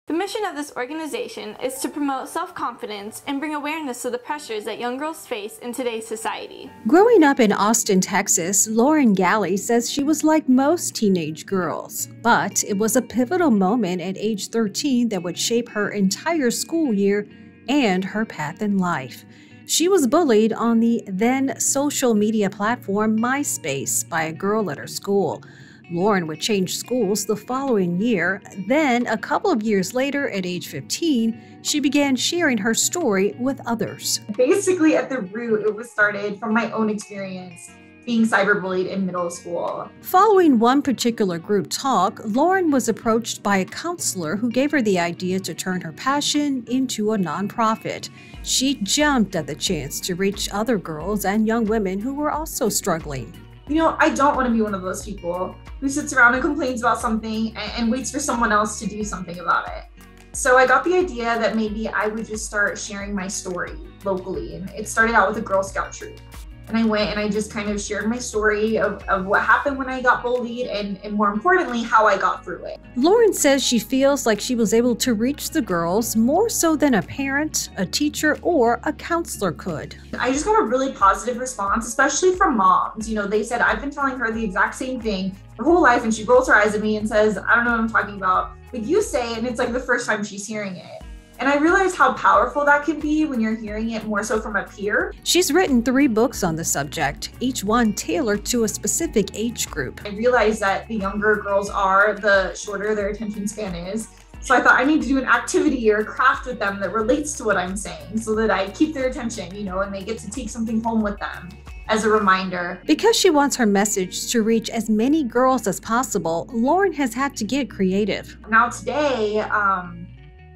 The mission of this organization is to promote self-confidence and bring awareness to the pressures that young girls face in today's society. Growing up in Austin, Texas, Lauren Galley says she was like most teenage girls. But it was a pivotal moment at age 13 that would shape her entire school year and her path in life. She was bullied on the then social media platform MySpace by a girl at her school. Lauren would change schools the following year. Then, a couple of years later, at age 15, she began sharing her story with others. Basically, at the root, it was started from my own experience being cyberbullied in middle school. Following one particular group talk, Lauren was approached by a counselor who gave her the idea to turn her passion into a nonprofit. She jumped at the chance to reach other girls and young women who were also struggling. You know, I don't want to be one of those people who sits around and complains about something and waits for someone else to do something about it. So I got the idea that maybe I would just start sharing my story locally. And it started out with a Girl Scout troop. And I went and I just kind of shared my story of what happened when I got bullied and more importantly, how I got through it. Lauren says she feels like she was able to reach the girls more so than a parent, a teacher, or a counselor could. I just got a really positive response, especially from moms. You know, they said, I've been telling her the exact same thing her whole life, and she rolls her eyes at me and says, I don't know what I'm talking about. But you say, and it's like the first time she's hearing it. And I realized how powerful that can be when you're hearing it more so from a peer. She's written 3 books on the subject, each one tailored to a specific age group. I realized that the younger girls are, the shorter their attention span is. So I thought I need to do an activity or a craft with them that relates to what I'm saying so that I keep their attention, you know, and they get to take something home with them as a reminder. Because she wants her message to reach as many girls as possible, Lauren has had to get creative. Now today,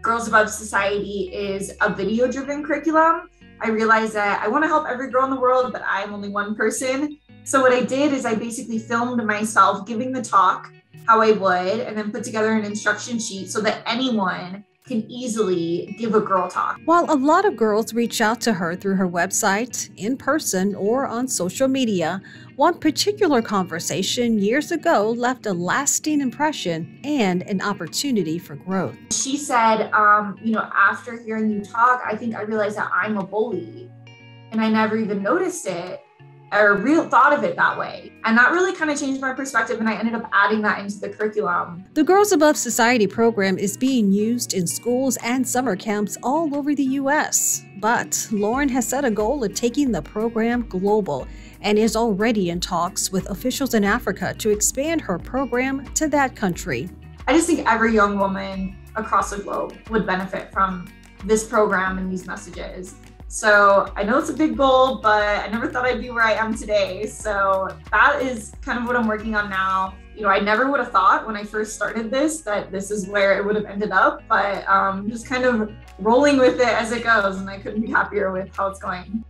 Girls Above Society is a video-driven curriculum. I realized that I want to help every girl in the world, but I'm only one person. So what I did is I basically filmed myself giving the talk how I would, and then put together an instruction sheet so that anyone can easily give a girl talk. While a lot of girls reach out to her through her website, in person, or on social media, one particular conversation years ago left a lasting impression and an opportunity for growth. She said, you know, after hearing you talk, I think I realized that I'm a bully, and I never even noticed it or thought of it that way. And that really kind of changed my perspective, and I ended up adding that into the curriculum. The Girls Above Society program is being used in schools and summer camps all over the U.S. But Lauren has set a goal of taking the program global and is already in talks with officials in Africa to expand her program to that country. I just think every young woman across the globe would benefit from this program and these messages. So I know it's a big goal, but I never thought I'd be where I am today. So that is kind of what I'm working on now. You know, I never would have thought when I first started this that this is where it would have ended up, but just kind of rolling with it as it goes, and I couldn't be happier with how it's going.